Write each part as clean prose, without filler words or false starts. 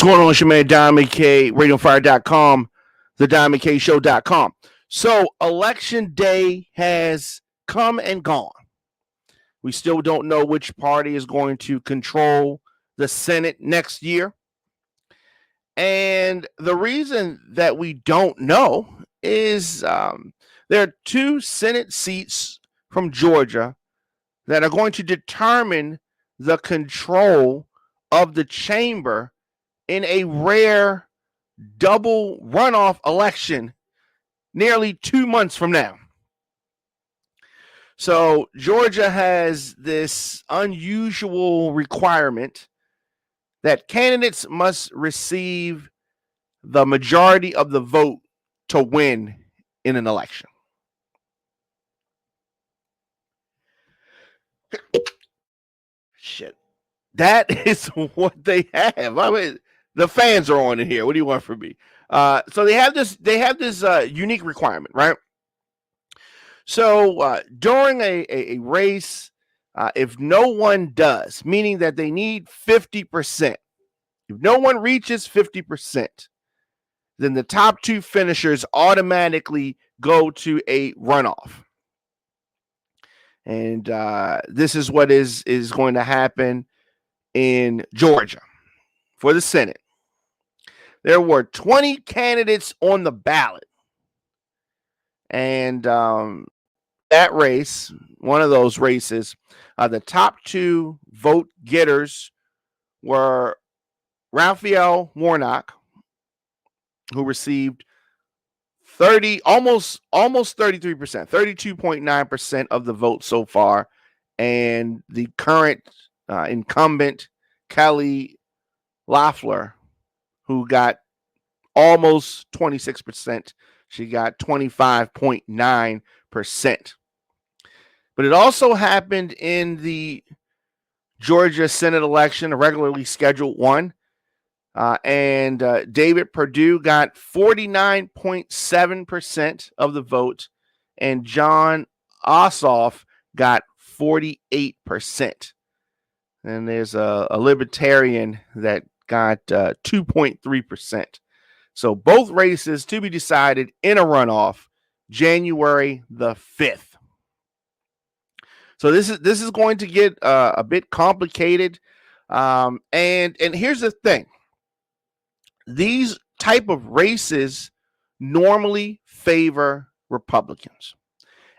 going on? It's your man, Don McKay, RadioFire.com, the Don McKay Show.com. So, Election Day has come and gone. We still don't know which party is going to control the Senate next year. And the reason that we don't know is there are two Senate seats from Georgia that are going to determine the control of the chamber in a rare double runoff election nearly 2 months from now. So Georgia has this unusual requirement that candidates must receive the majority of the vote to win in an election. Shit. That is what they have. I mean, the fans are on in here. What do you want from me? So they have this unique requirement, right? So during a race, if no one does, meaning that they need 50%, if no one reaches 50%, then the top two finishers automatically go to a runoff. And this is what is going to happen in Georgia for the Senate. There were 20 candidates on the ballot. And that race, one of those races, the top two vote getters were Raphael Warnock, who received almost 33%, 32.9% of the vote so far, and the current incumbent Kelly Loeffler, who got almost 26%. She got 25.9%. But it also happened in the Georgia Senate election, a regularly scheduled one. And David Perdue got 49.7% of the vote, and Jon Ossoff got 48%. And there's a libertarian that got 2.3%. So both races to be decided in a runoff January the 5th. So this is going to get a bit complicated. And here's the thing. These type of races normally favor Republicans.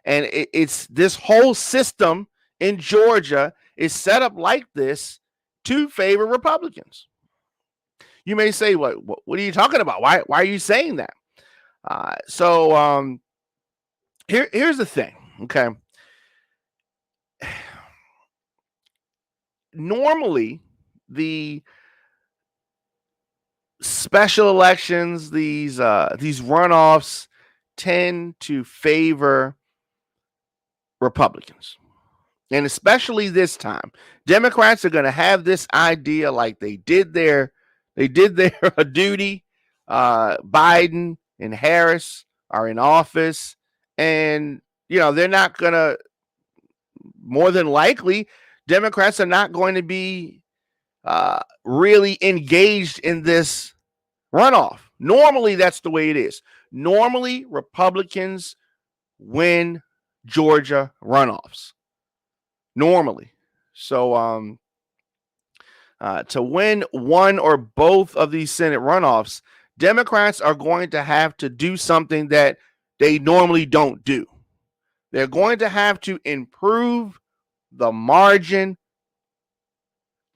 And it's this whole system in Georgia is set up like this to favor Republicans. You may say, what are you talking about? Why are you saying that? Here's the thing, okay? Normally, the special elections, these runoffs tend to favor Republicans. And especially this time, Democrats are going to have this idea like they did their duty. Biden and Harris are in office, and they're not going to, more than likely, Democrats are not going to be really engaged in this runoff. Normally, that's the way it is. Normally, Republicans win Georgia runoffs. Normally. So to win one or both of these Senate runoffs, Democrats are going to have to do something that they normally don't do. They're going to have to improve the margin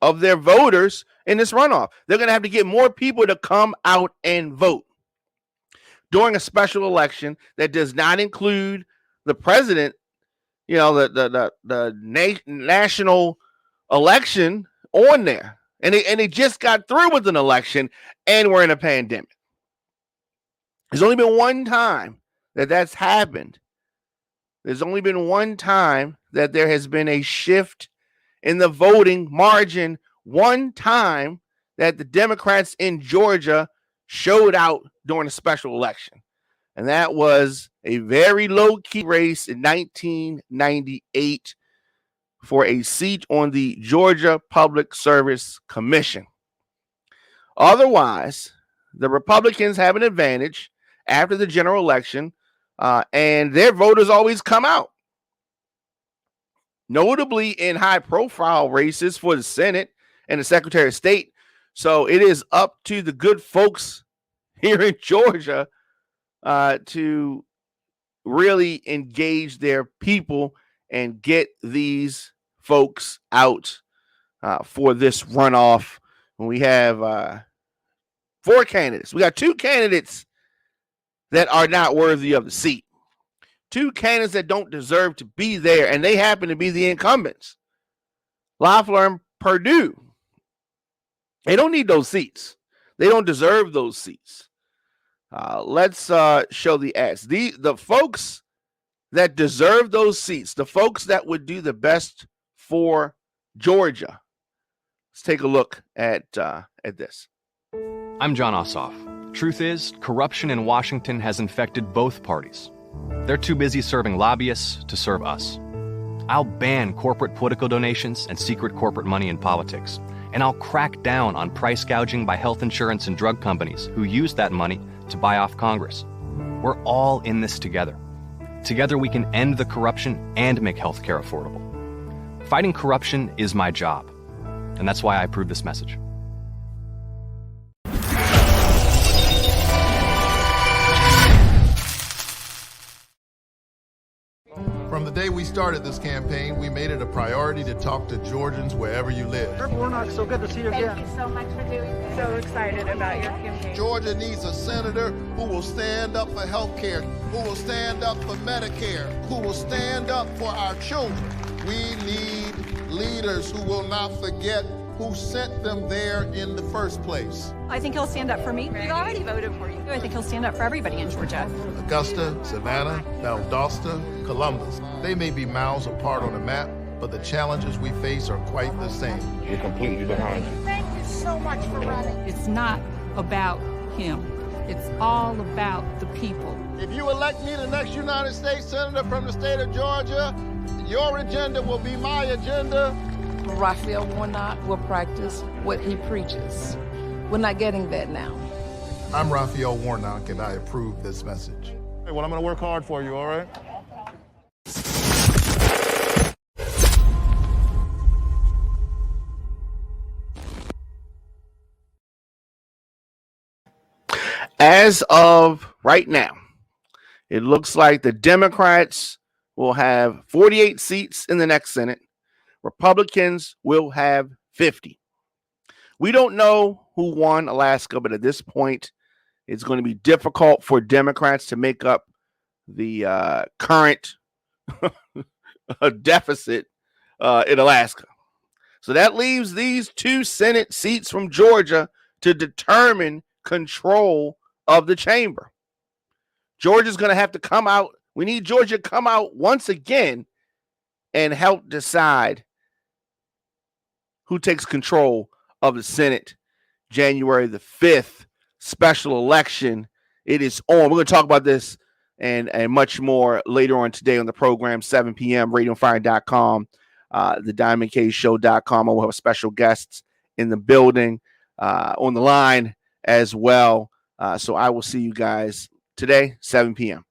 of their voters in this runoff. They're going to have to get more people to come out and vote during a special election that does not include the president, the national election on there. And they just got through with an election, and we're in a pandemic. There's only been one time that that's happened. There's only been one time that there has been a shift in the voting margin, one time that the Democrats in Georgia showed out during a special election. And that was a very low-key race in 1998 for a seat on the Georgia Public Service Commission. Otherwise, the Republicans have an advantage after the general election, and their voters always come out. Notably in high-profile races for the Senate and the Secretary of State. So it is up to the good folks here in Georgia to really engage their people and get these folks out for this runoff. When we have 4 candidates. We got 2 candidates that are not worthy of the seat. 2 candidates that don't deserve to be there, and they happen to be the incumbents. Loeffler and Perdue. They don't need those seats. They don't deserve those seats. Let's show the ads. The folks that deserve those seats, the folks that would do the best for Georgia. Let's take a look at this. I'm Jon Ossoff. Truth is, corruption in Washington has infected both parties. They're too busy serving lobbyists to serve us. I'll ban corporate political donations and secret corporate money in politics, and I'll crack down on price gouging by health insurance and drug companies who use that money to buy off Congress. We're all in this together. Together we can end the corruption and make healthcare affordable. Fighting corruption is my job, and that's why I approve this message. From the day we started this campaign, we made it a priority to talk to Georgians wherever you live. Raphael Warnock, so good to see you again. Thank you so much for doing this. So excited about your campaign. Georgia needs a senator who will stand up for health care, who will stand up for Medicare, who will stand up for our children. We need leaders who will not forget who sent them there in the first place. I think he'll stand up for me. We already voted for you. I think he'll stand up for everybody in Georgia. Augusta, Savannah, Valdosta, Columbus. They may be miles apart on the map, but the challenges we face are quite the same. We're completely behind you. Thank you so much for running. It's not about him. It's all about the people. If you elect me the next United States Senator from the state of Georgia, your agenda will be my agenda. Raphael Warnock will practice what he preaches. We're not getting that now. I'm Raphael Warnock, and I approve this message. Hey, well, I'm going to work hard for you, all right? As of right now, it looks like the Democrats will have 48 seats in the next Senate. Republicans will have 50. We don't know who won Alaska, but at this point, it's going to be difficult for Democrats to make up the current deficit in Alaska. So that leaves these 2 Senate seats from Georgia to determine control of the chamber. Georgia's going to have to come out. We need Georgia to come out once again and help decide who takes control of the Senate January the 5th special election. It is on. We're going to talk about this and much more later on today on the program, 7 p.m., radioandfire.com, thediamondkshow.com. We'll have special guests in the building, on the line as well. So I will see you guys today, 7 p.m.